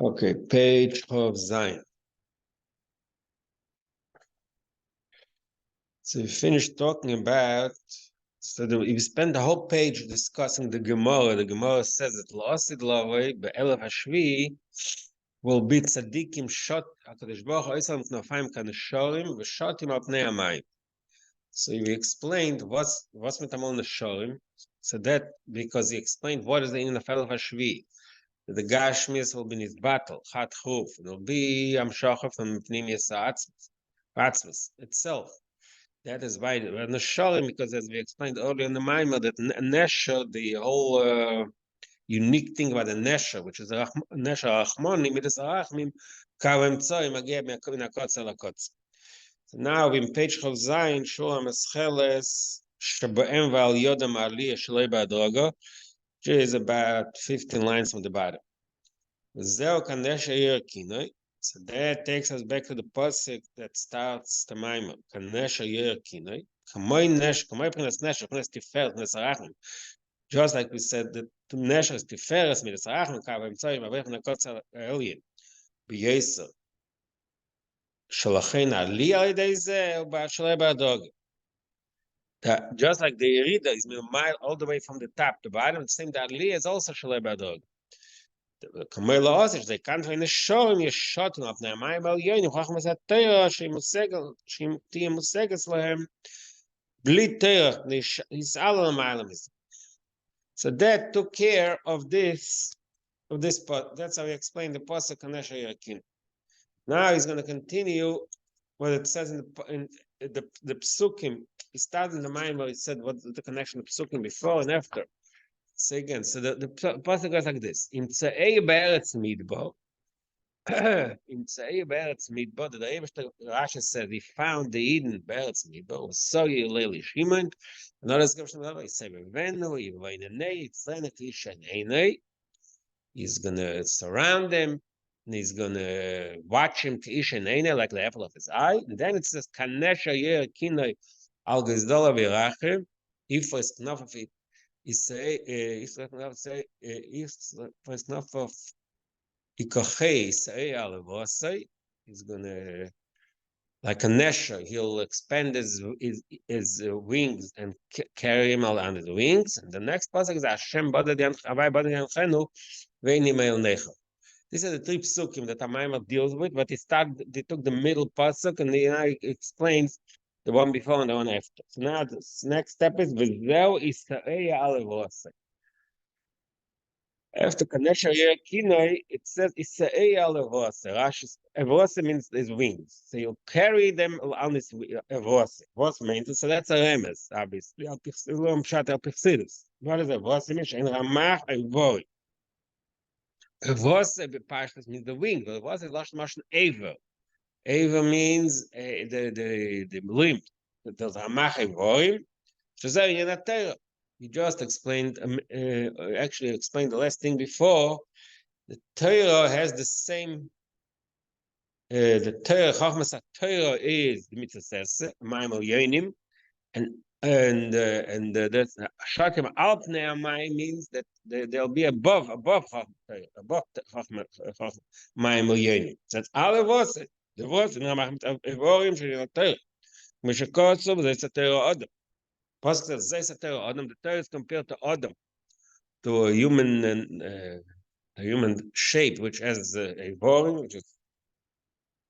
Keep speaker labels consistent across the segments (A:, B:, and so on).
A: Okay, page of Zion. So we finished talking about, we spent the whole page discussing the Gemara. The Gemara says that La'asid Lavoi be'elav hashvi will be tzaddikim shot HaKadosh Baruch Hu Yisrael Knafayim Kanesharim v'shotim al pnei hamayim. So we explained what's mitamol nesharim. So that because he explained what is the in of elav hashvi. The Gashmis will be in his battle, Chat Chuf. It will be Amshachah from Pnimius Atzmus itself. That is why we're Nesharim, because as we explained earlier in the Maimah, that Nesha, the whole unique thing about the Nesha, which is Nesha Rachmoni, Midas Arachmim, Kavem Tzoy, Mageh Me'akovin HaKotz HaLakotz. So now in page Chav Zayin, Shur HaMescheles, Shebaem V'al Yodam Aliyah Shalei Ba'adrogo, which is about 15 lines from the bottom. Zeo Knesher Yair Kinoi. So that takes us back to the pasuk that starts the Maimon. Knesher Yair Kinoi. Kamoi Nesh, Kamoi Prinas Nesh, Prinas Tiferet, Prinas Arachim. Just like we said that Nesh is Tiferet, Midas Arachim, Kavem Tzoyim, Avech Nakotz Elyin. B'Yeser. Shalachein Ali Al Yidei Zeh, Ba'ashalei Ba'adog. Just like the Yerida is a mile all the way from the top to bottom, the same that Ali is also Shalei Ba'adog. Kamela Osich, they can't find the show in your shot of their mind. Well, you know, Chachmas at Torah, she Musegel, she Tia Musegas Lahem, Blit Torah, he's all on my island. So that took care of this part. That's how he explained the Pasuk Knesher Yakin. Now he's going to continue what it says in the Psukim. He started in the mind where he said what's the connection of Psukim before and after. Say again. So the pasuk goes like this: In Tzei Be'eretz Midbar, in Tzei Be'eretz Midbar, the Eibishter Rashi said he found the Eden Be'eretz Midbar. So Yileli Shimon, and others go to the he said Venu, Yivainei, Tzlenek Ishan Einei. He's gonna surround them, and he's gonna watch him to Ishan Einei like the apple of his eye. And then it says Kanesha Yair Kinoi Al Gezdola V'Rachem. If for his knaf of it. He say, he's not of Ikochei say Alavosai. He's gonna like a Nesher, he'll expand his wings and carry him all under the wings. And the next pasuk is Hashem Avai Badad Yanchenu Ve'ini Meil Necha. These are the three psukim that Amayim deals with, but they took the middle pasuk and he explains the one before and the one after. So now the next step is V'zeu Yisrael Alevosei. After Knesher Yair Kinoi, it says Yisrael Alevosei. Rashi Evosei means his wings. So you carry them on this Evosei. Evosei means, so that's a remes, obviously. What is Evosei means? In Ramach Evoi. Evosei b'Parshas means the wing. Evosei is Lashon Mashon Ever. Eva means the limb. There's a machivorim. He just explained, actually explained the last thing before. The Torah has the same. The Torah, Chachmas Torah is the mitzvah says Ma'amel Yonim, and that's Shakim Al Pnei Hamayim means that they'll be above Chachmas above Ma'amel Yonim. That's all it was. The words in Evorim Shel Torah. Mishakotsu, that's a Torah Adam. Pasuk says, "That's a Torah Adam." The Torah is compared to Adam, to a human shape, which has Evorim, which is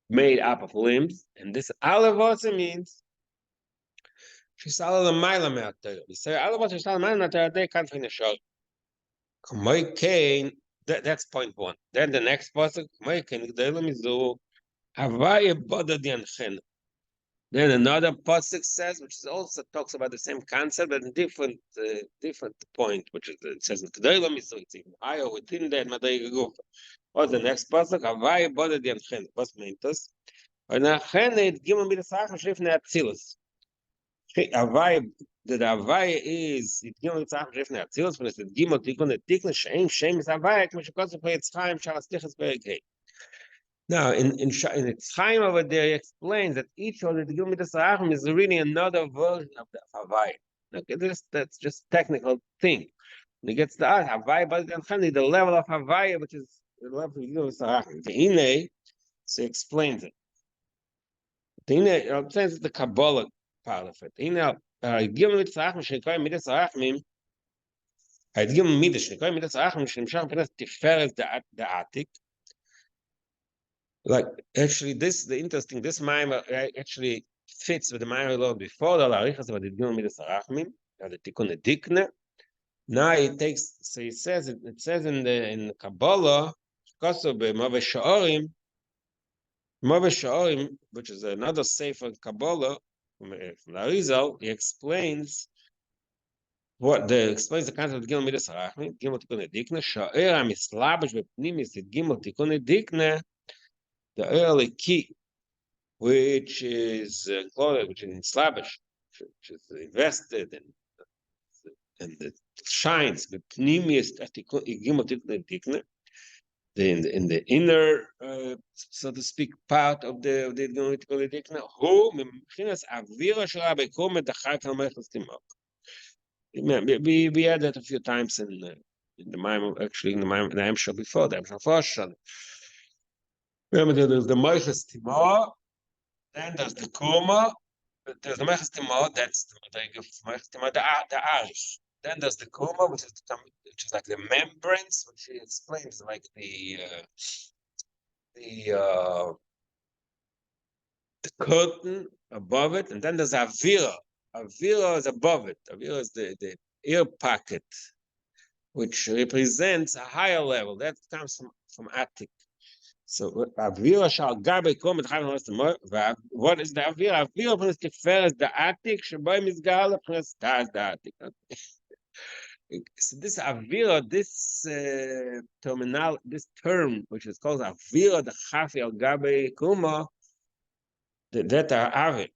A: made up of limbs. And this Alavasa means she's all the Mila Me'at Torah. We say Alavasa she's all the Mila Me'at Torah. They can't finish out. Kamoi Kain. That's point one. Then the next pasuk, Kamoi Kain G'deilim Mizu. Then another pasuk says, which is also talks about the same concept, but different point, which is it says so it's even higher within that Madriga Gufa. Or the next pasuk, Havai Bodad Yanchen. What's meant us? And Achen it Gimel B'Dasach Shrifnei Atzilus. Havai, the Havai is it Gimel B'Dasach Shrifnei Atzilus, but it's Gimel Tikun Tikun Shem is Havai, which goes to play Tzchaim Shalas Tichas Berikei. Now, in Chaim over there, he explains that each of the Gimel B'Dasach is really another version of the Havai. Okay, that's just a technical thing. When he gets to us, Havaya, but the level of Havaya, which is the level of Gimel Sarachim. The Ine, so he explains it. The Ine explains the Kabbalah part of it. Ine, Gimel Sarachim, Shekoy Midas Sarachim, Gimel Midas, Shekoy Midas Sarachim, Shemshach Midas Tiferes the Atik. Like, actually, the interesting, this Maimah actually fits with the Maimah law before the Larichas about the Gimel Midas Sarachim, the Tikkun Dikne. Now it takes, so it says in Kabbalah, Mave Sha'orim, which is another sefer Kabbalah from Arizal, he explains the concept of Gimel Midas Harachim, Gimel Tikkun Dikne, Sha'ir HaMislabash B'Pnimis Gimel Tikkun Dikne, the early key, which is included, which is in Slabash, which is invested and it shines the pneumiest Gimel Tikkun Dikne, in the inner, so to speak, part of the Gimel Tikkun Dikne, who memchinas avira shel bekomet dachak hamechus timok. We had that a few times in the Maimon, actually in the Amshel before the Amshel first. Remember, there's the Meiches Timor, then there's the Koma, there's the Meiches Timor, that's the Meiches Timor, the Arish. Then there's the Koma, which is like the membranes, which he explains like the curtain above it, and then there's Avira. Avira is above it. Avira is the ear pocket, which represents a higher level. That comes from Attic. So Avira shall gabe come what is the Avira? Avira is the Attic, Shabai Mizgal, plus that's the Attic. So this Avira, this term, which is called Avira, the Chafi al Gabe Kuma, that are Avir,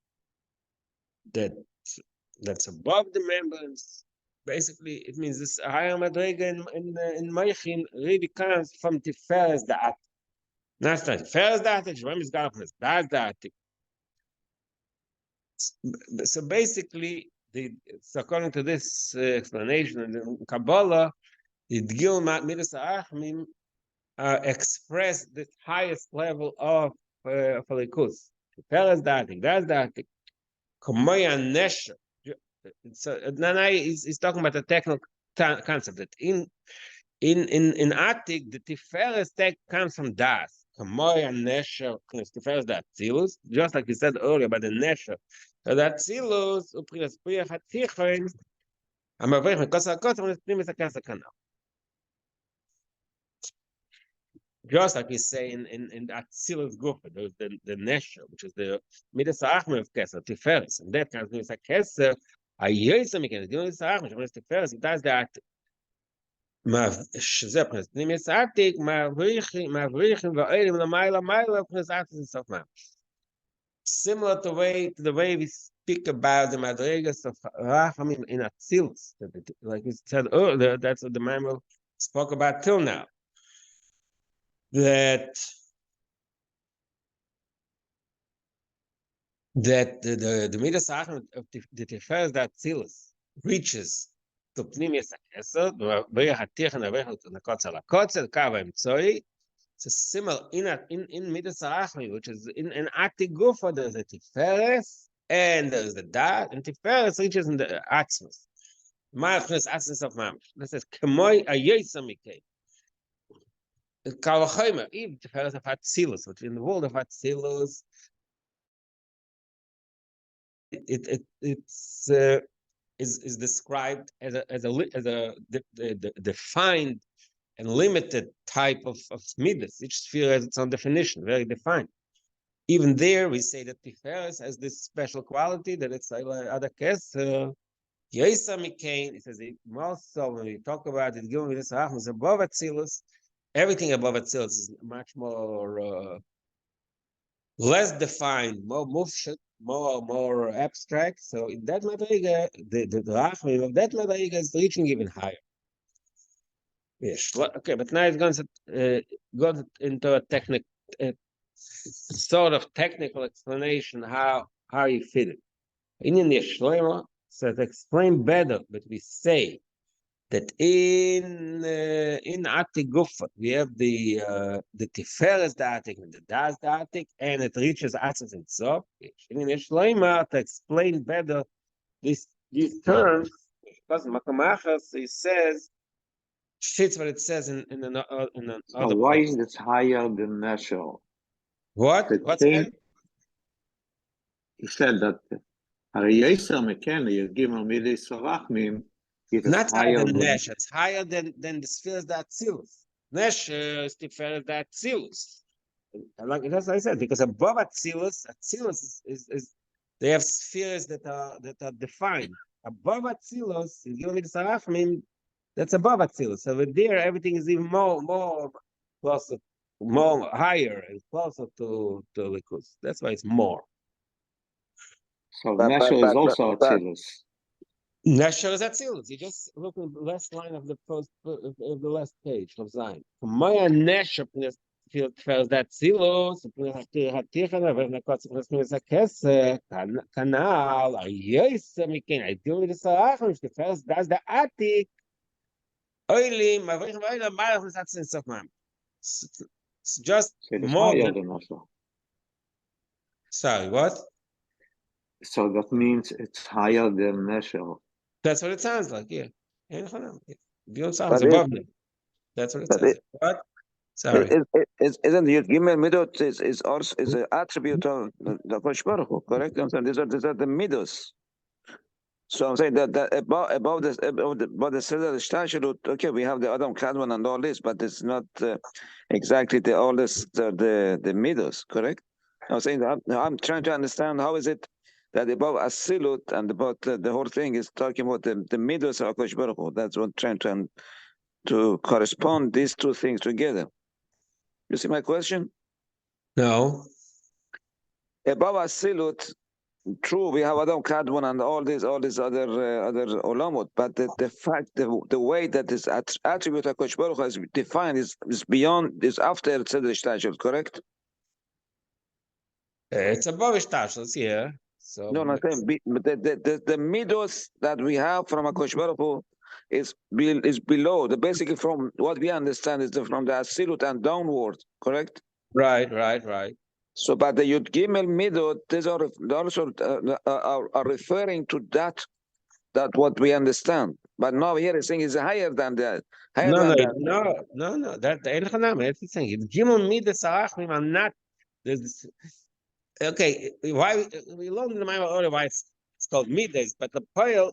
A: that's above the membranes. Basically, it means this higher madrega in Meichin really comes from Tiferes the Attic. Not Tiferes the Attic, Shabai Mizgal, plus that's the Attic. So basically, so according to this explanation in Kabbalah, the Gimel Midas Harachim express the highest level of Falikus. That's the Attic. Kamoya Nesher. So Nanai is talking about the technical concept that in Attic the Tiferes comes from Das. Kamoya Nesher, Tiferes the Atzilus, just like we said earlier about the Nesher. So that Atzilus, Uprias Priya Hatichon, Amavech Mekosar Kotzar, and Primis Akasa Kanal. Just like we say in Atzilus Gufa, there's the Nesher, which is the Midas Harachim of Keser, Tiferes, and that comes with Keser. Ayosam again, the Midas Harachim, which is Tiferes, that's the Attic. שזה פנימיס עתיק, מבריחים ואוהלים למעלה, פנימיס עתיק סוף ממש. Similar to the way we speak about the madrigas of Rachamim in Atzilus, like we said earlier, that's what the Maimon spoke about till now. That the Midas Rachamim of the Tiferes that Atzilus reaches to Pnimius HaKeser, B'rich HaTichen, B'rich HaKotzer LaKotzer, Kav HaEmtzoi. It's similar in Midas Harachim, which is in Attic Gufa, there's a Tiferes, and there's the Dat, and Tiferes reaches in the Atzmus. Ma'achnes Atzmus of Mamish. This says, K'moi Ayosam Mikei. Kal V'chomer, even Tiferes of Atzilus, which in the world of Atzilus, it's is described as a defined and limited type of midas. Each sphere has its own definition, very defined. Even there, we say that Tiferes has this special quality that it's like other case. Yesa Mikain, it says also when we talk about it, Gimel Midas Harachim is above Atzilus. Everything above Atzilus is much more less defined, more mufshet, more abstract. So in that madriga, the Rachmim of that madriga is reaching even higher. Yes. Okay, but now it's going to go into a sort of technical explanation how you fit it. In the Shlomo, so to explain better, but we say that in Atik Gufa we have the Tiferes the Atik and the Das the Atik, and it reaches Atzis and Sof. In Shloima, to explain better these terms, because Makamachas he says fits what it says in another
B: So why
A: place.
B: is it higher than Nashor?
A: What? What's that?
B: He said that Yaser Mekene Gimel Midis Rachmim. It is
A: Not higher
B: higher
A: than
B: than
A: Nesh. It's higher than the spheres that Atzilus. Nesh is the spheres that Atzilus. Like that's what I said, because above Atzilus is they have spheres that are defined. Above Atzilus, you give me the Sarachmim, that's above Atzilus. Over there, everything is even more closer, more higher and closer to Likus. That's why it's more.
B: So Nashor is also Atzilus.
A: Nesher is Atzilus. You just look at the last line of the first of the last page of Zion. Maya Nesher feels that Atzilus. Hatichana v'nakotz v'smius hakesed kanal ayoyse mikin. I deal with the Sarachim. The first does the Atik. Oily mavrich v'oily malach v'satzin sofmam. It's just
B: It is
A: more
B: higher
A: than.
B: than Nashor.
A: Sorry, what?
B: So that means it's higher than Nashor.
A: That's what it sounds like. Yeah. Beyond sounds
C: But
A: above them. That's what it says. What? Sorry.
C: Isn't Yud Gimel Midot is also is an attribute of the Kosh Baruch Hu, correct? I'm saying these are the midos. So I'm saying that above the Seder Shtashirut, okay, we have the Adam Kadmon and all this, but it's not exactly all this the midos, correct? I'm saying that I'm trying to understand how is it that above Asilut and about the whole thing is talking about the midos of Kosh Baruch Hu. That's what I'm trying to correspond these two things together. You see my question?
A: No.
C: Above Asilut, true, we have Adam Kadmon and all these other olamot, but the fact, the way that this attribute of Kosh Baruch Hu is defined is beyond, is after Tzedek Shtashel, correct?
A: It's above Ishtashlos, yeah. So
C: No, I'm saying the midos that we have from Kosh Baruch Hu is below. The basically from what we understand is from the Asilut and downward, correct?
A: Right.
C: So, but the Yud Gimel Midot, these are also are referring to that what we understand. But now here is saying is higher than that.
A: No. That the Elchanam, it's the thing. Gimel Midas Arachmim are not. Okay, why we learned in the Bible earlier why it's called Midas, but the Poel.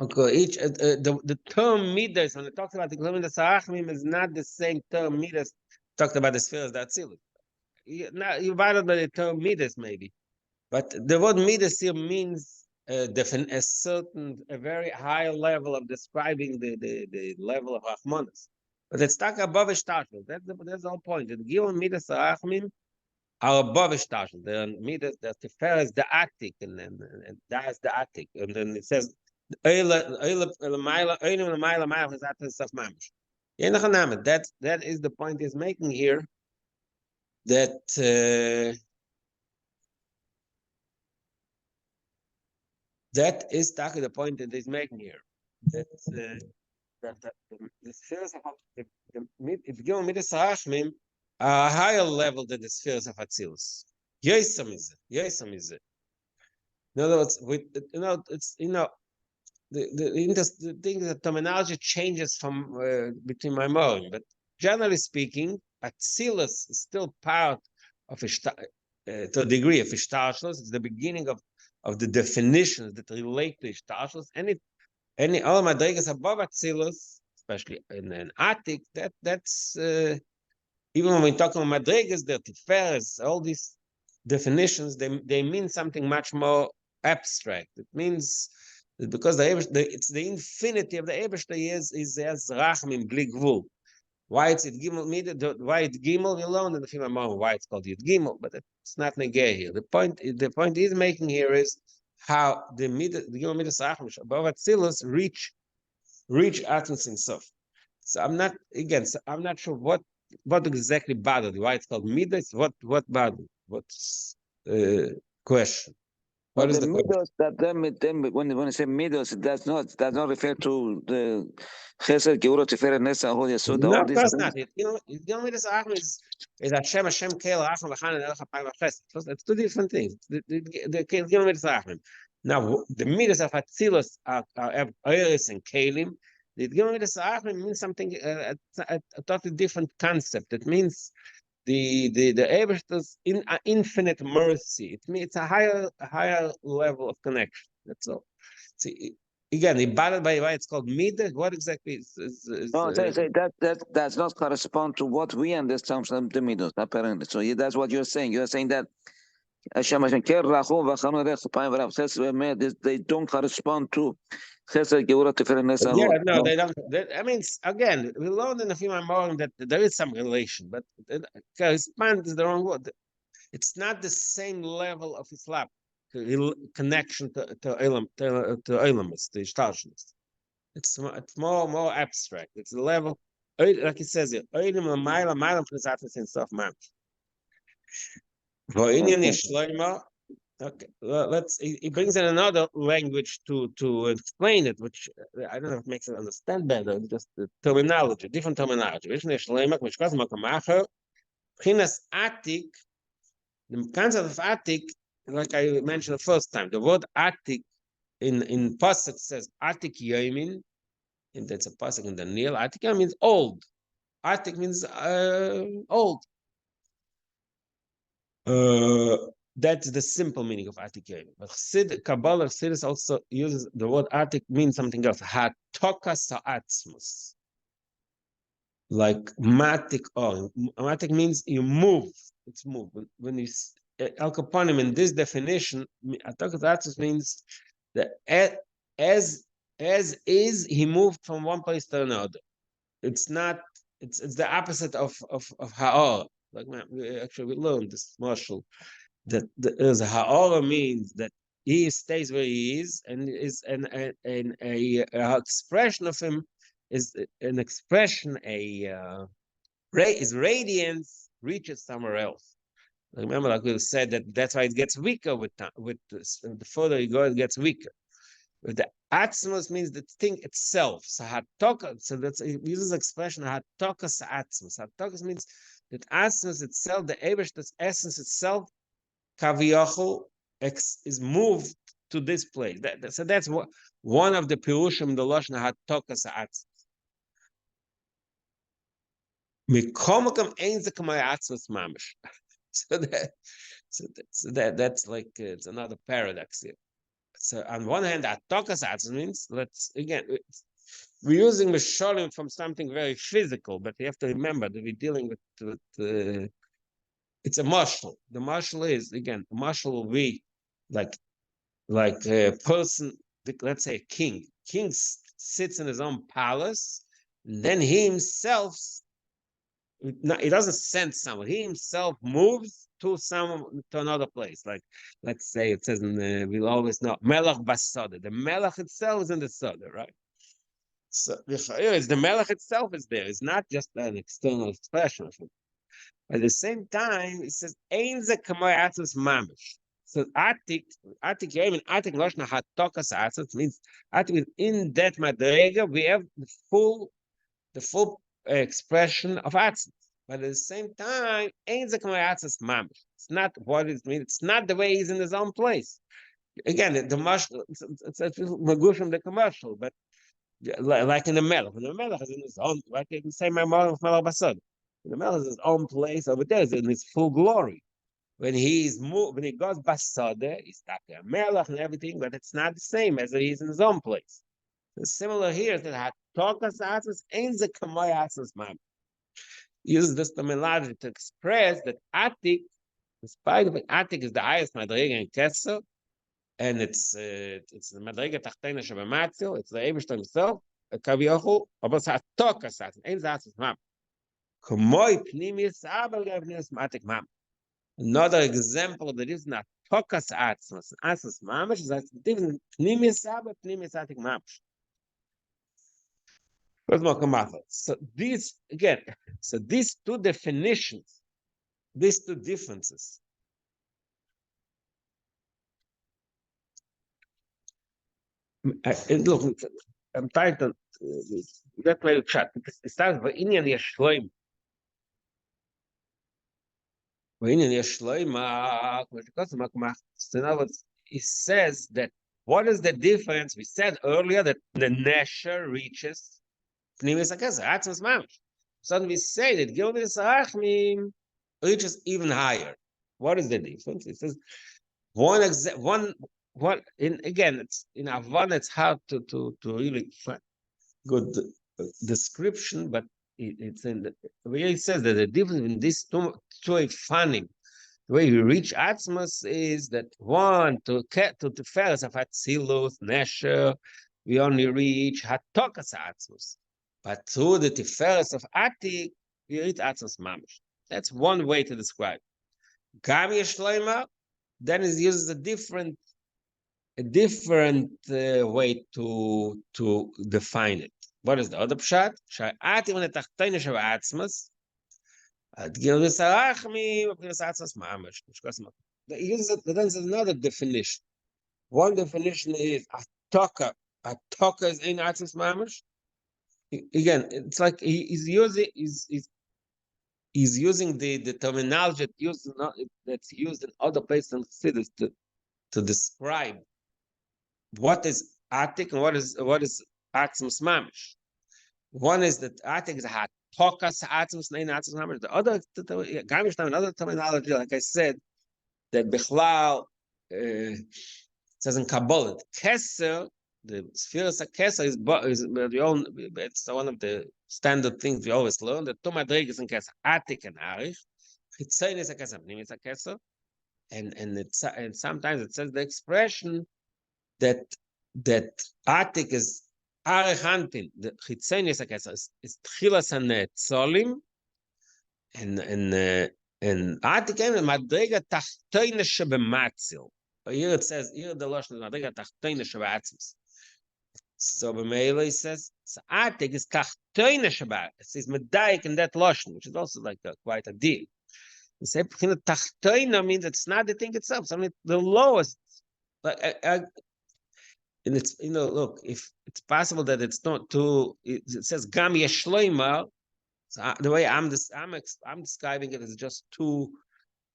A: Okay, each the term Midas when it talks about the Gimel Midas Arachmim is not the same term Midas talked about the spheres that seal it. Now you violated by the term Midas maybe. But the word midas here means a very high level of describing the level of Rahmanas. But it's stuck above Ishtashel. That's the whole point. The Gilon midas Rachmim are above Ishtashel. The midas, the Tiferes, the Atik, and that's the Atik. And then it says, that is the point he's making here. That is exactly the point that he's making here. That the spheres of if you go midas Rachmim are a higher level than the spheres of Atzilus. Yesam is it. In other words, the thing the terminology changes from between my mind, but generally speaking, Atzilus is still part of to a degree of Ishtashlos. It's the beginning of the definitions that relate to Ishtashlos. Any all madrigas above Atzilus, especially in an Atik, that's even when we talk about madrigas, the Tiferes, all these definitions, they mean something much more abstract. It means that because it's the infinity of the Eibishter is as Rachmim bli gvul. Why it's Yud Gimel why it's Gimel alone in the female moment, why it's called Yud Gimel, but it's not negay here. The point he's making here is how the Gimel Midas Rachmim above Atzilus reach Atmos in Sof. So I'm not sure what exactly bothered you. Why it's called Midas? What bothered? What's question? What is
C: the
A: the
C: midos? That them when you say midos, it does not refer to the chesed, geura, tiferet, nesa, hod, yesod.
A: No,
C: All
A: of
C: these
A: course
C: things.
A: not. The only this Achim is Hashem Kel Achim V'Chan Elach HaPayim V'Chesed. It's two different things. The Gilmid Achim. Now the midas of Atzilus are Eiris and Kalim. The Gilmid Achim means something a totally different concept. It means the Ebershter's infinite mercy. It means it's a higher level of connection. That's all. See, again, by why it's called midah. What exactly is
C: No, say that does not correspond to what we understand from the midos, apparently. So that's what you're saying. You're saying that Hashem Ker Rachum V'Chanu Elach HaPayim V'Chesed, they don't correspond to chesed, geura, tiferet, nesa, hod.
A: yeah, no, they don't. I mean, again, we learned in the few more that there is some relation, but correspond is the wrong word. It's not the same level of Islam connection to Ilamis, to Ishtalshanis. It's more abstract. It's a level, like it says here, Oilim L'mayla, Maylam P'nizatis in Sof Mam. V'Inyan Yishloima. Okay, he brings in another language to explain it, which I don't know if it makes it understand better. Just the terminology, different terminology. Which cause Makamacher, Chinas Atik, the concept of Atik, like I mentioned the first time, the word Atik in Pasuk says Atik Yomin, and that's a Pasuk in the Nil. Atik means old. Atik means old. That's the simple meaning of Atik Yomin. But Kabbalah Chassidus also uses the word Atik means something else. Hatoka sa'atzmus. Like matik or matik means you move. It's move. When you Al Kaponim in this definition, Hatoka sa'atzmus means that as is, he moved from one place to another. It's not. It's the opposite of ha'or. Like we learned this marshal that the ha'or means that he stays where he is, and is a expression of him is an expression his radiance reaches somewhere else. Remember, like we said, that's why it gets weaker with the further you go, it gets weaker. But the atzmos means the thing itself. So hatoka, so that's it uses expression hatokas atzmos. Hatokas means that atzmos itself, the Ebershter's essence itself, kaviyachol, is moved to this place. So that's what one of the pirushim, the lashon hatokas atzmos. Mikomakam ein ze kamay atzmos mamish. So that's like it's another paradox here. So on one hand, atokas atzmos means we're using mishalim from something very physical, but you have to remember that we're dealing with it's a mashal. The mashal is a mashal will be like a person, let's say a king. King sits in his own palace, and then he himself, he doesn't send someone. He himself moves to another place. Like, let's say it says we'll always know Melech Basada. The Melech itself is in the Sada, right? So it's the Melech itself is there. It's not just an external expression of it. At the same time, it says Ein ze kamoy atzos mamish. So Atik Loshna Hatokas Atzos means Atik in that madrega we have the full expression of Atzos. But at the same time, Ein ze kamoy atzos mamish. It's not what it means. It's not the way he's in his own place. Again, the mashal, it's magushim the commercial, but like in the Melech. The Melech is in his own, like you can say my mother of Melech Basad. The Melech is his own place over there, is in his full glory. When he goes Basada, he's like a Melech and everything, but it's not the same as he's in his own place. So similar here, that Hatokas Atzos ain't the Kamoy Atzos man. Uses this terminology to express that Atik, despite of it, Atik is the highest Madriga in Kessel, and it's the Madriga Tachtena Shabamatzil, it's the Eberstein himself, Kaviyahu, but it's Hatokas Atzos, ain't the Atzos man. Kamoy Pnimis Abel Gavnis Matik Mam. Another example that is not Tokas Atzmos, Atzmos Mamish, is that different Pnimis Abel, Pnimis Atik Mamish. So these two definitions, these two differences, look, I'm trying to get my chat. It starts by Inyan Yashloim. It says that what is the difference? We said earlier that the Nesher reaches Pnimis HaKesar, Atzmas Mamish. Suddenly we say that Gilad Yisarachmim reaches even higher. What is the difference? It says again, it's in Avon, it's hard to really find good description, but it's in the way it says that the difference in these two funny. The way we reach Atzmas is that one to Tiferes of Atzilus, Nesher, we only reach Hatokas Atzmus. But through the Tiferes of Atik, we reach Atzmas Mamish. That's one way to describe. Gam Yeshleima, then it uses a different way to define it. What is the other pshat? Sha'ati when etachtoine shel Atzmas. Then there's another definition. One definition is Atoka. Atoka is in Atzmas Mamash. Again, it's like he's using the terminology that's used in other places in Chassidus to describe what is Atik and what is Atzmas Mamash. One is that Atik is a Tokas Atzmus Nein Atzmus Mamash. The other, another terminology, like I said, that Bichlal says in Kabbalah, Keser, the Spheres of Keser is it's one of the standard things we always learn. The two madrigas in Keser, Atik and Arich. Chitzain is a Keser, Pnim is a Keser, and sometimes it says the expression that Atik is Arechantin, the Chitzenis HaKesar is Tchilas HaNetzolim, and Atikem Madrega Tachtoine Shebematzil. Here it says, here the Lashon is Madrega Tachtoine Shebeatzis. So B'meila says, so Atik is Tachtoine Shebeatzis. It says Medaik in that Lashon, which is also like quite a deal. You say Tachtoine means it's not the thing itself, it's the lowest. And it's, look, if it's possible that it's not too, it says Gam Yeshloima. So the way I'm describing it is just two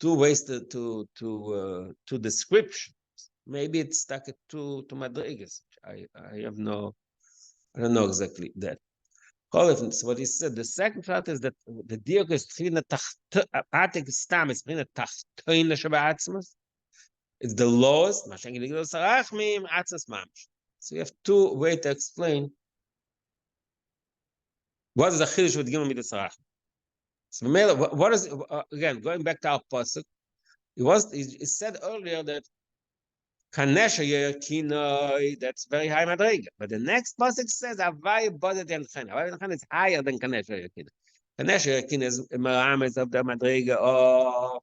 A: ways to description. Maybe it's stuck at two madrigas. I don't know exactly that. So what he said, the second part is that the diok is Atik Stam is Tachtoin Shebeatzmas. It's the lowest. So we have two ways to explain what is the chiddush with Gimel Midas Rachmim. So what is again going back to our pasuk? It said earlier that Knesher Kinoi, that's very high madriga. But the next pasuk says Avay Bodet and Chen. Avay and Chen is higher than Knesher Kinoi. Knesher Kinoi is Merames of the madriga of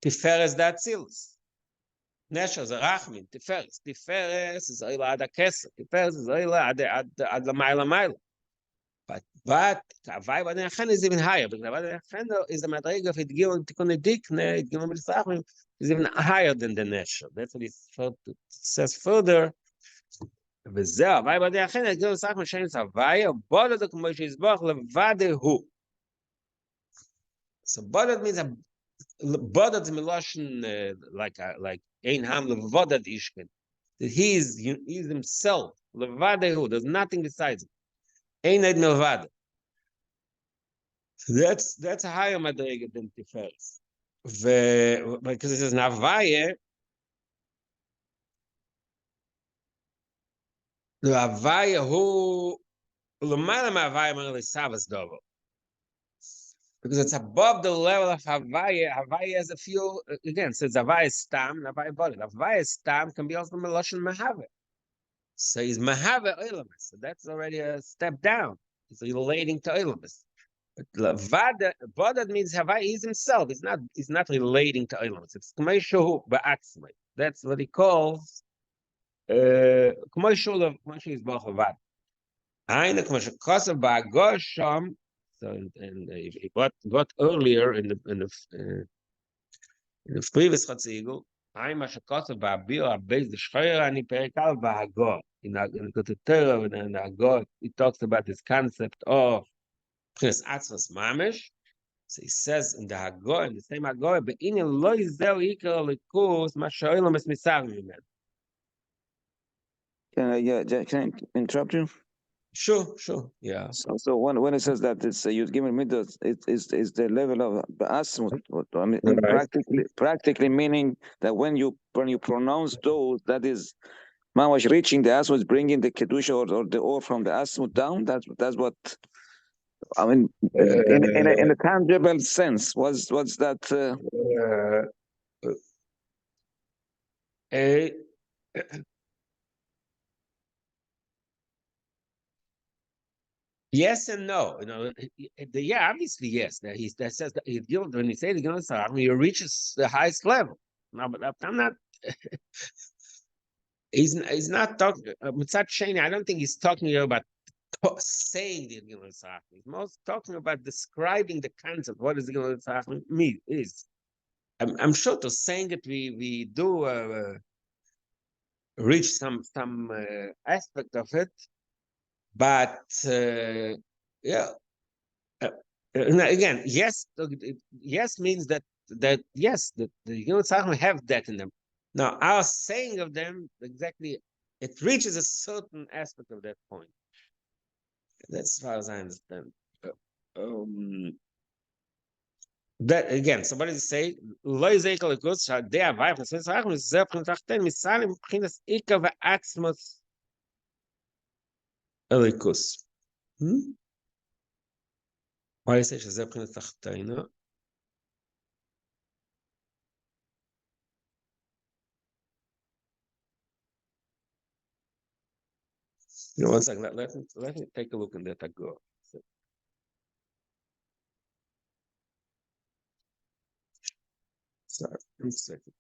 A: Tiferes Datzilus. Nesher is a Rachmin. Tiferes is Oila Ad HaKesar. Tiferes is Oila Ad Lamayla. But Avay Bodet and Chen is even higher. Because Avay and Chen is the madriga of Gimel Tikkunei Diknei, Gimel Midas Rachmim, is even higher than the Nesher. That's what it says further. וזהו, הווי בדי אחן, את גדול סך משאים את הווי, בודד כמו שיסבוך לבד הוא. So bודד means, bודד is meloshen, like ein ham levodad ishkin. He's himself, לבד הוא, there's nothing besides him. Ein ed melvad. That's a higher madrega than Tiferes. Because it says Navaye, the Avaya who Lumana Mavaya Merli Savas Dovo. Because it's above the level of Havaya. Havaya has a few, again, so it's Havaya Stam, Havaya Body. Havaya Stam can be also Meloshan Mahave. So he's Mahave Oilamis. So that's already a step down. It's relating to Oilamis. But Lavada means Havaya is himself. He's not relating to Oilamis. It's K'meishu Ba'atzmai. That's what he calls K'meishu is Ba'chavad. Aina K'meishu Kosav Ba'agosham. So, and he got earlier in the previous Chatzigul, I'm Mashakota Babir, base the Shire, and Perikal Bahagor. In the Torah, in the Agor, he talks about this concept of Chris Atzvas Mamish. So he says in the Hagor, in the same Hagor, but in a loy zel ikar likus, mashoilam es misar mimen.
C: Can I interrupt you?
A: Sure, yeah.
C: So when it says that it's you'd given midos, it is the level of asmut. I mean,
A: Right.
C: practically meaning that when you pronounce those, that is mamash reaching the asmut, bringing the kedusha or the or from the asmut down. That's what I mean in a tangible sense. What's that?
A: A yes and no. Yeah, obviously yes. That says that when you say the Gilad Sarach, he reaches the highest level. No, but I'm not. He's not talking. Mitzat Sheni, I don't think he's talking here about saying the Gilad Sarach. He's most talking about describing the concept. What does the Gilad Sarach mean? Is I'm sure to saying that we do reach some aspect of it, but yeah. Again, yes, yes means that yes, the Yom Tzachim have that in them. Now, our saying of them exactly, it reaches a certain aspect of that point. That's as far as I understand. That again, somebody say, "Lo yzekel likus shadei avayim chesed tzachim zeh p'nei tachten misalim p'chinas ikar v'atzmos elikus." Why you say shezeh p'chinas tachten? One second. Let me take a look in that Agor. Sorry, 1 second.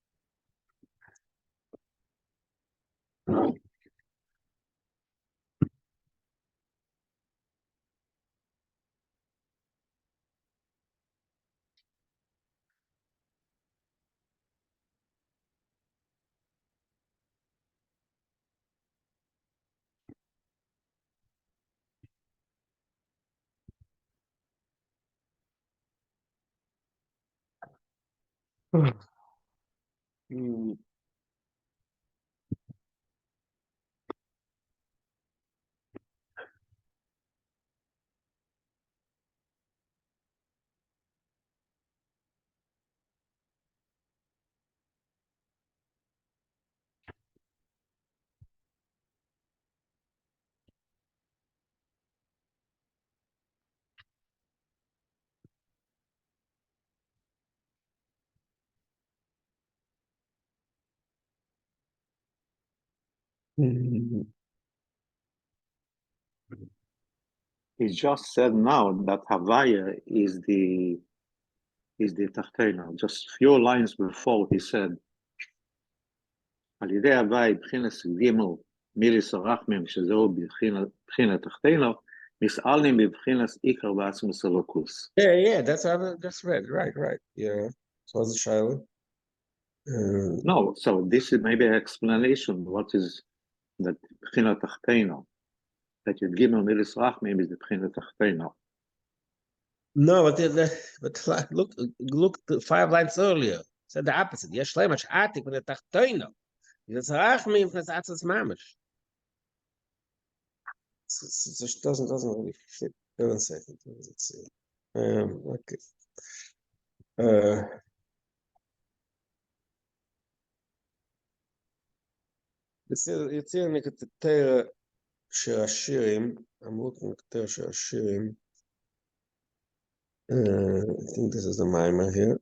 B: He just said now that Havaya is the Tachtena. Just few lines before he said, על ידי הוואי בחינס גימל מיליס הרחמים שזהו בחינת תחתינו, מסעלנים בבחינס עיקר ועצמוס אלוקוס.
A: Yeah, that's what I just read. Right. Yeah. So was it Shiloh?
B: No, so this is maybe an explanation. What is that בחינת תחתינו? That you give me milis rachmim is the bchinas tachteino.
A: No, but look 5 lines earlier. Said the opposite. Yesh leimach atik with the tachtoino. It's rachmim from the atzas mamish. It doesn't really fit. 1 second. Let's see. Okay. יוצא מקטר של השירים, אמרו מקטר של השירים. I think this is the mimer here.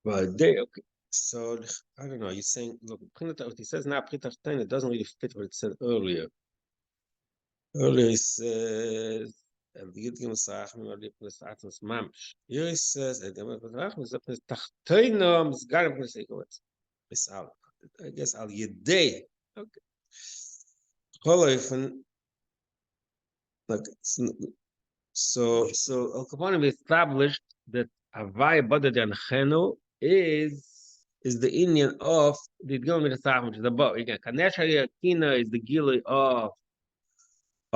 A: Well, they okay. So I don't know. You're saying look, what he says now, it doesn't really fit what it said earlier. Earlier he says, here he says, I guess al yedei. Okay. So Al Capone established that Havai Badadan Chenu is the Indian of the Gilum with the which is above. Again, Knesher Yakina is the Gili of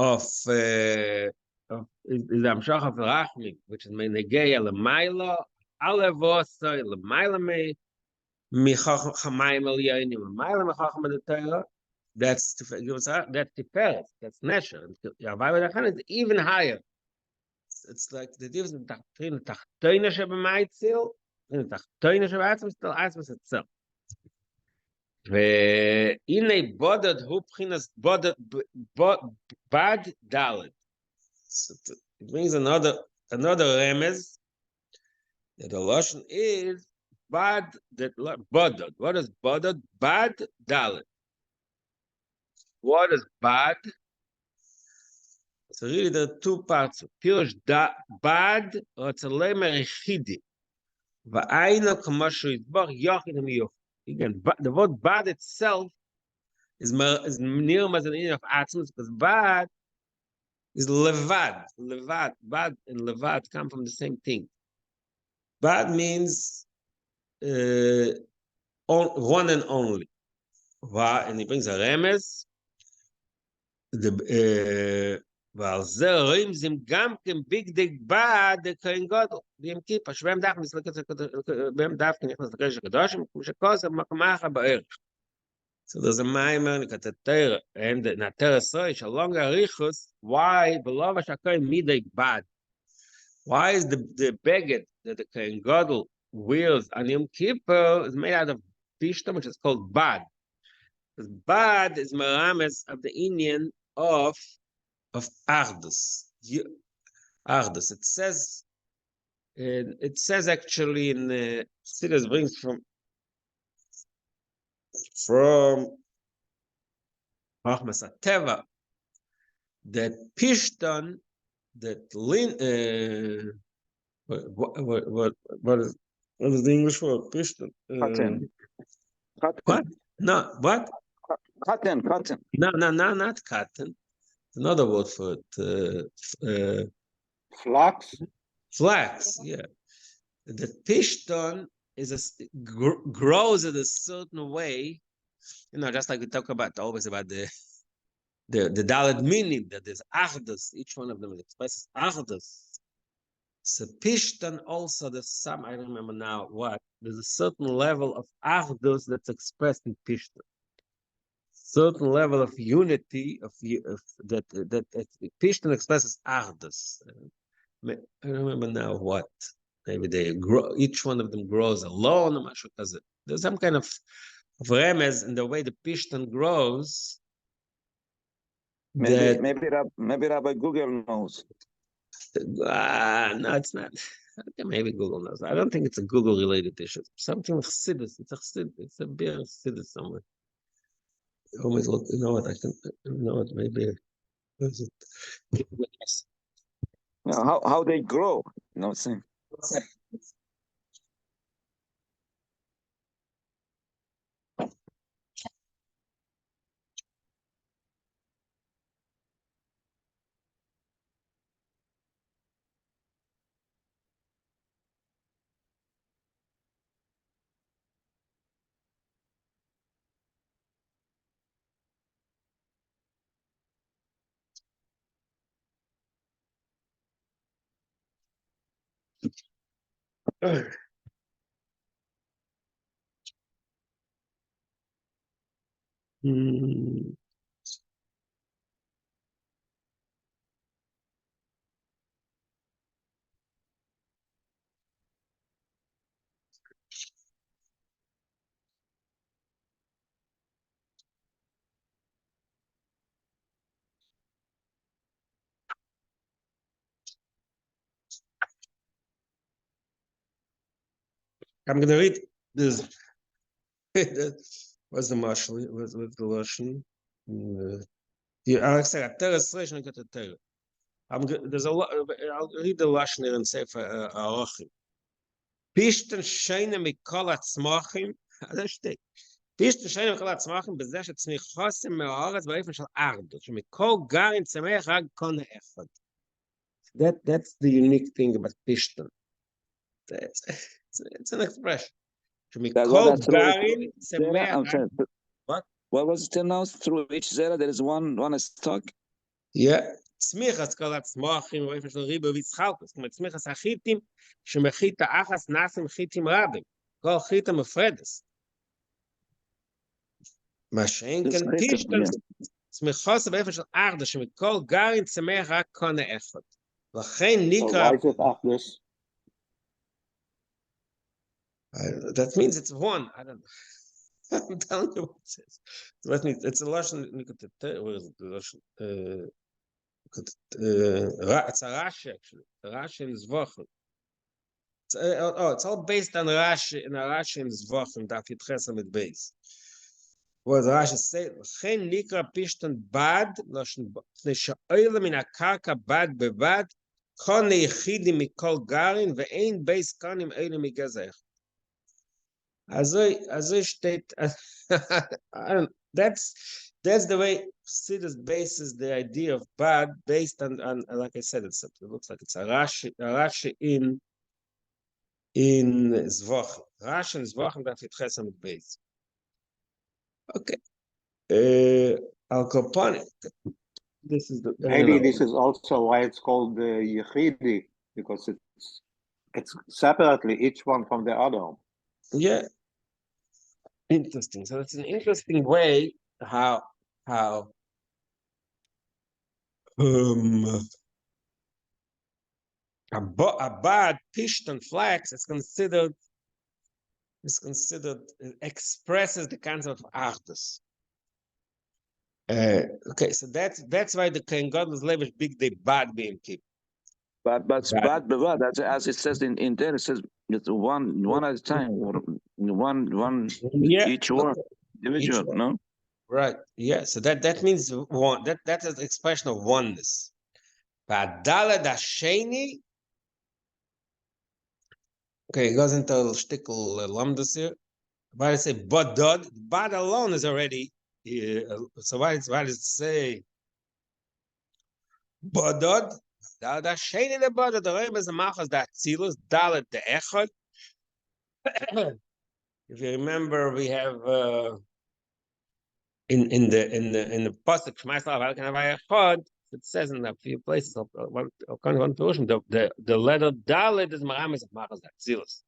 A: is the Amshach of Rachmi, which is Menegea Lemaila, Alevosa Lemaila me Michachamayim Eliyanim Lemaila Mechacham the Torah. That's Tiferet. That's Nesher. Havai Badadan Chenu is even higher. It's like the difference between the Tachtoina Shebemaitzel and the Tachtoina Shebatzim still Atzmas itself. והנה בודד הוא בחינת בודד bad daled. So it means another remez that the lashon is bad that boded. What is boded? Bad daled. What is bad? So really there are two parts. Pirush bad or tzalem rechidi. Va'ayno k'mashu yizbach yachid ha'miyuch. Again, the word bad itself is near as an in of atzmus, because bad is levad. Levad, bad and levad come from the same thing. Bad means one and only. And he brings a remez. ועל זה רואים זה גם כן ביג דיג בד דקרין גודל, ביום כיפה, שבהם דווקא נכנס לקדש הקדושים, כמו שכוסף מחמחה בערך. So there's a maimer in the Torah, and in the Torah says, along Arichus, why below Shakain midday bad? Why is the beged that the Kohen Gadol wears on Yom Kippur is made out of pishtam, which is called bad? Because bad is marames of the Indian of Ardus. Ardus. It says actually in Siddur brings from Rahmas Teva that Pishtan, that what is the English word? Pishtan. What? No, what?
C: Cotton.
A: No, not cotton. Another word for it.
B: Flax.
A: Flax, yeah. The Pishtan grows in a certain way, just like we talk about always about the Dalet meaning that there's Achdus, each one of them expresses Achdus. So Pishtan also, there's some, I don't remember now what, there's a certain level of Achdus that's expressed in Pishtan. Certain level of unity that Pishtan expresses Achdus. I don't remember now what. Maybe they grow, each one of them grows alone. There's some kind of remez in the way the Pishtan grows.
C: Maybe Rabbi Google knows.
A: No, it's not. Okay, maybe Google knows. I don't think it's a Google-related issue. Something with Chassidus. It's a beer Chassidus somewhere. Always look. You know what? Maybe. What is it? Yes.
C: How they grow? You know what I'm saying?
A: I'm going to read this. What's the marshal? What's the Russian? There's a lot. I'll read the Lashon here and say for Arachim. Pishten sheine mikol atzmachim. Das steht. Pishten sheine mikol atzmachim b'zeh shetzmichosim me'aretz b'eifin shel ardut. Shemikol garin tzemech rag kone echad. That's the unique thing about Pishten. It's an expression. Shemikol garin tzemech. What?
C: What was it till now? Through each zera there is one stock.
A: Yeah. צמיחס כל הצמחים ואיפה של ריבו ויצחלקוס, כמו צמיחס החיטים, שמחיטה אחס נאסים חיטים רבים, כל חיטה מפרדס. מה שאין כאן פישטן, צמיחוס ואיפה של ארדה, שמכל גרעין צמח רק קונה אחד. לכן נקרא...
B: Why is it Achdus?
A: That means it's one. I don't know. I'm telling you what it says. So let me, it's a Lashon, where is it? The Lashon, it's a Rashi actually. Rashi is Zvochen. It's all based on Rashi, in a Rashi in Zvochen, Daf Yitches Amid Beis. What Rashi says, "Chen nikra pishtan bad, Lashon she'oile min hakarka bad bebad, kon yichidi mikol garin ve'ein beis kanim eile migazech." Also steht, that's the way Chassidus bases the idea of bad based on like I said, it looks like it's a Rashi in Zvochen. Rashi in Zvochen that it has some base. Okay. Al Kapani. This is the
B: Maybe this is also why it's called the Yechidi, because it's separately each one from the other.
A: Yeah. Interesting. So it's an interesting way how a bad pishton flax is considered expresses the concept of achdus. Okay, so that's why the Kohen Gadol's levish big day bad being keep.
C: But bad that's as it says in there, it says it's one at a time, or one each one individual, no?
A: Right. Yeah. So that means one. That is the expression of oneness. Badala dasheni. Okay, it goes into a shtickle lumdus here. Why does it say badod? Bad alone is already. So why does it say badod? Badala dasheni the badod. The rebe is a machas that tzilus dalet the echad. If you remember, we have in the pasuk Shema Yisrael it says in a few places one portion the letter Dalet is maramis of machas datzilus.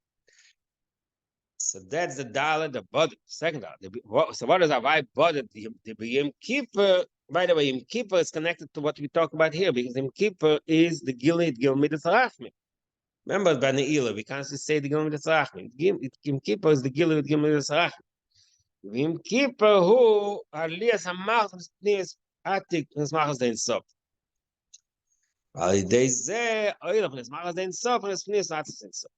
A: So that's the Dalet, the body. Second Dalet. So what is Avai body? The Yom Kippur. By the way, Yom Kippur is connected to what we talk about here because Yom Kippur is the Gilid Midas Rachmi. Remember by Ne'ilah, we can't say the Gilid Midas Rachmi. Yom Kippur is the Gilid Midas Rachmi. Vim Kippur who Alias Hamachas Nis Atik Nismachas Dein Sof. Alidei Oilach Nismachas Dein Sof and Nis Atik Dein Sof.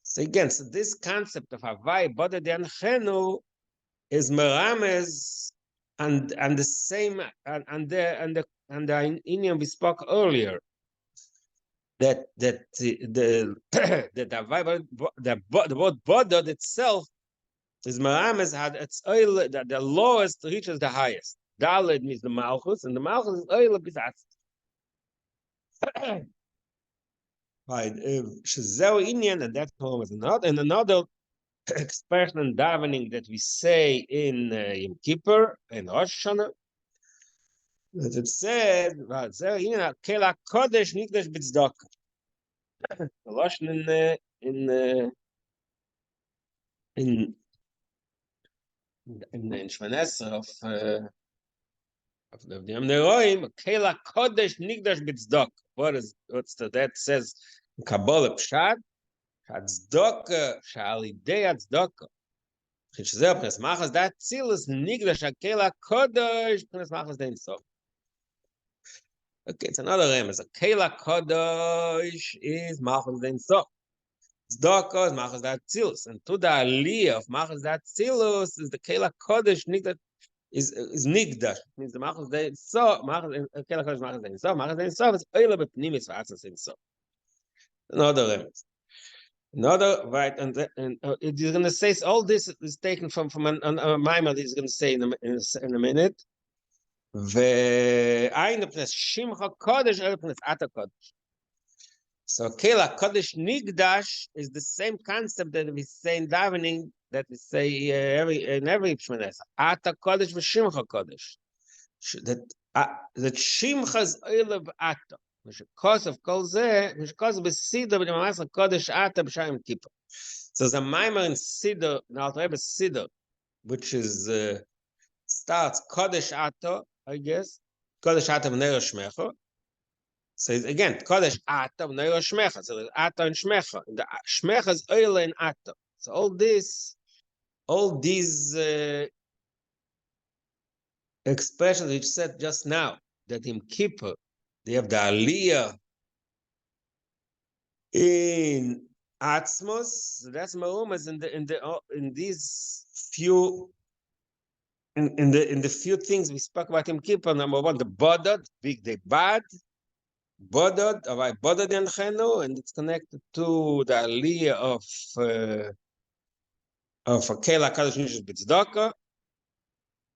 A: So again, so this concept of Havai Bodeh De'anchenu is merames and the same and the Indian we spoke earlier that the Havai the word Bodeh itself is merames had its oil that the lowest reaches the highest. Dalet means the malchus, and the malchus is oil b'tzatz. Right, Shezeu Indian, and that form is another expression in davening that we say in Yom Kippur and Rosh Hashanah. That it says, "Zeu Indian kela kodesh nikdash b'tzedakah." The Lashon in Shvaneser of the Amneroim, Kela Kodesh Nigdash B'Tzdok. What's that says in Kabbalah Pshat? Tzedakah Sha'alidei Tzedakah. Chizeh Pnes Machas that Tzilus Nigdash Kela Kodesh Pnes Machas Dein Sof. Okay, it's another remez. Kela Kodesh is Machas Dein Sof. Tzedakah is Machas Atzilus, and to the Aliyah of Machas Atzilus is the Kela Kodesh Nigdash is Nigdash. Means the Machas Dein So Machas Kela Kodesh Machas Dein So Machas Dein So is Oila B'Pnimis V'Atzas Dein So. Another remez. Another right, and it is going to say all this is taken from a mimer. He's going to say in a minute. Ve'ayin Pnes Shimcha Kodesh El Pnes Ata Kodesh. So Kela Kodesh Nigdash is the same concept that we say in davening, that we say in every Shmones. Ata Kodesh v'Shimcha Kodesh. That Shimcha is Oilev Ata. Because of Kol Zeh, because of Siddur b'Maaseh Kodesh Ata b'Shayim Kippur. So the Maimer in Siddur, in Alter Rebbe Siddur, which is starts Kodesh Ata, I guess. Kodesh Ata v'Neir Shmecha. So again, Kodesh Ata v'Neir Shmecha. So there's Ata and Shmecha. The Shmecha is Oile and Ata. So all these expressions which said just now, that in Kippur, they have the Aliyah in Atzmos. So that's Marumas in these few in the few things we spoke about in Kippur. Number one, the Bodod, big day bad. Bodod, Avai Bodod Yanchenu, and it's connected to the Aliyah of Kela Kadosh Nishus B'Tzedakah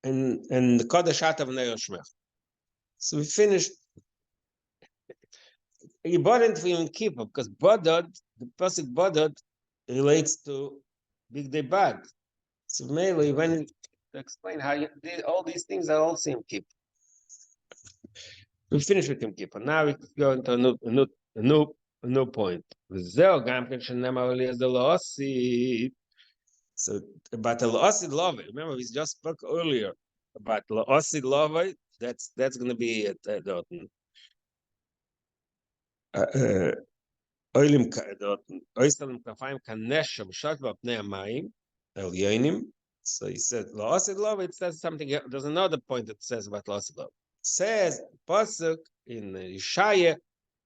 A: and the Kodesh Ata v'Neir Shmech. So we finished. Important for Yom Kippur because Bodod, the pasuk Bodod, relates to big day bad. So mainly when to explain how all these things are also Yom Kippur. We finished with Yom Kippur. Now we go into a new point. So about the La'asid Love, remember we just spoke earlier about La'asid Love. That's going to be at Oilim Oisalim Kafayim K'Nesher B'Shak B'Pnei Hamayim El Yonim. So he said La'asid Love. It says something. There's another point that says about La'asid Love. It says pasuk in Yeshaya,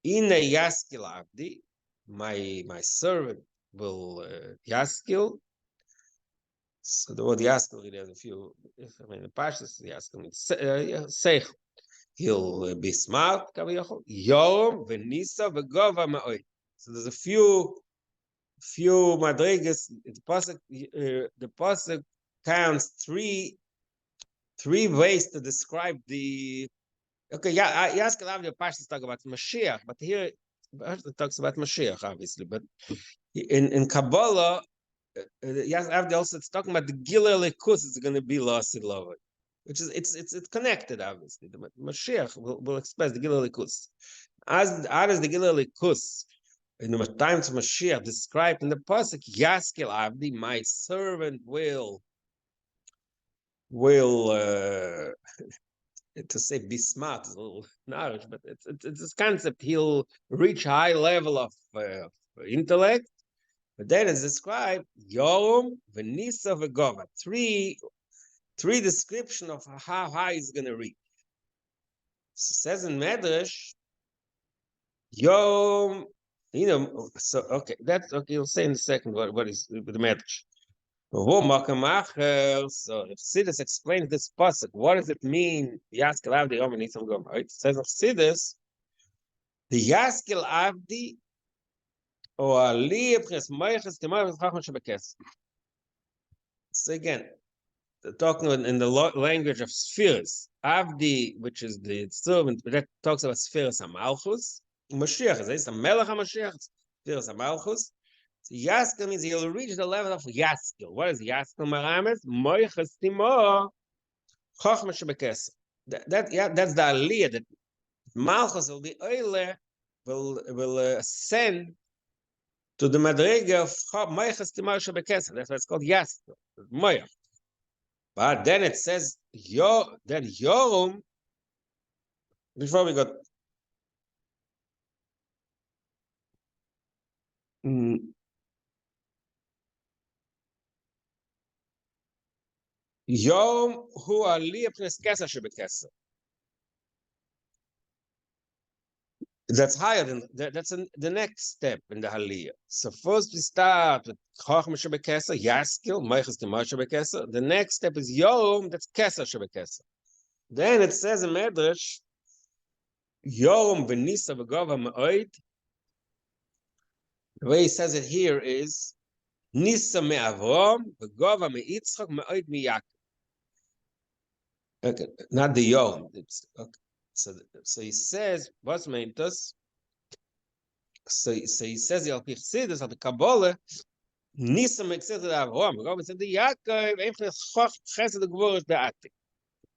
A: Ine Yaskil Avdi, my servant will Yaskil. So the word Yaskil, there's a few. The Pashtus Yaskil means Seich. He'll be smart. Kaviyachol Yom v'Nisa v'Gova Ma'oi. So there's a few madrigas. The pasuk counts three ways to describe the. Okay, yeah, Yaskil Avdi Pashtus talk about Mashiach, but here it talks about Mashiach, obviously. But in Kabbalah, Avdi also it's talking about the Gilel Ekus is going to be lost in love, which is it's connected, obviously. The Mashiach will express the Gilel Ekus. As the Gilel Ekus in the times of Mashiach described in the pasuk, Yaskil Avdi, my servant will to say be smart is a little narrow, but it's this concept. He'll reach a high level of intellect, but then it's described Yom v'Nisa v'Gova, three description of how high he's going to reach. So it says in Medrash, Yom, so okay, that's okay. You'll say in a second what is with the Medrash. So if Sidus explains this pasuk, what does it mean? Yaskil Avdi Yom v'Nisa v'Gova. Right? It says of Sidus, the Yaskil Avdi or Aliyah P'ches Moiches Timor V'Chachon Shebekes. So again, talking in the language of spheres, Avdi, which is the servant, that talks about spheres Hamalchus. Mashiach is the Melech HaMashiach, spheres Hamalchus. So Yaskil means he'll reach the level of Yaskil. What is Yaskil Marames? Moiches Timor Chachma Shebekes. That's the Aliyah that Malchus will be Oile, will ascend to the Madrega of Moiches Timor Shebekes. That's why it's called Yaskil. Moich. But then it says then Yorum. Before we got Yom hu Aliyah P'nes Keser Shebekesser. That's higher than that's the next step in the Aliyah. So first we start with Chachma Shebekesser, Yaskil, Meiches Gemar Shebekesser. The next step is Yom, that's Kesser Shebekesser. Then it says in Medrash, Yom v'nisa v'gova me'oid. The way he says it here is Nisa me'Avram v'gova me'Yitzchak me'oid me'Yaakov. Okay, not the Yom. It's, okay. So he says, what's meant us? So he says, Al Pichsidus, Al Kabbalah, Nisa me'Yitzchak Avram v'gova me'Yitzchak Yaakov. Einfnes Choch Chesed Gvurus be'atik.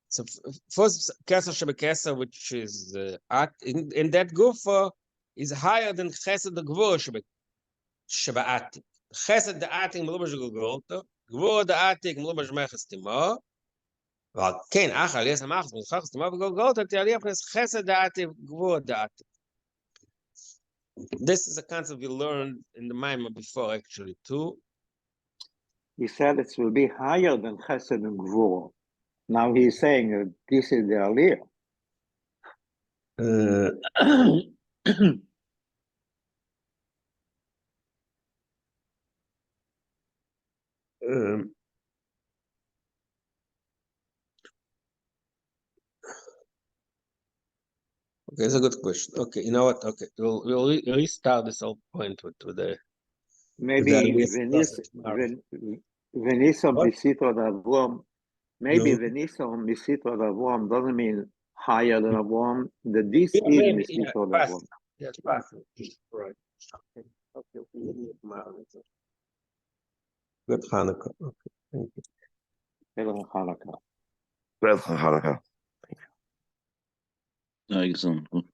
A: So first Kesser Shebekesser, which is in that Gufa, is higher than Chesed the Gvur Shebe'atik. Chesed the Atik Melubash Gulgolta, Gvur the Atik Melubash Meches Timah. Well, Ken Achal Yes Amachs Meches Timah Gulgolta Tialiyah Chesed the Atik Gvur the Atik. This is a concept we learned in the Maimah before, actually, too.
B: He said it will be higher than Chesed and Gvur. Now he's saying that this is the Aliyah.
A: Okay, it's a good question. Okay, you know what? Okay, we'll restart this whole point with the
B: maybe Venisa Bisitra Avram. Maybe Venisa Bisitra Avram doesn't mean higher than Avram. That this is Bisitra Avram.
A: Yes, possible. Right. Okay. Good Hanukkah. Okay, thank you.
B: Hanukkah.
C: Well, Hanukkah. Thank you.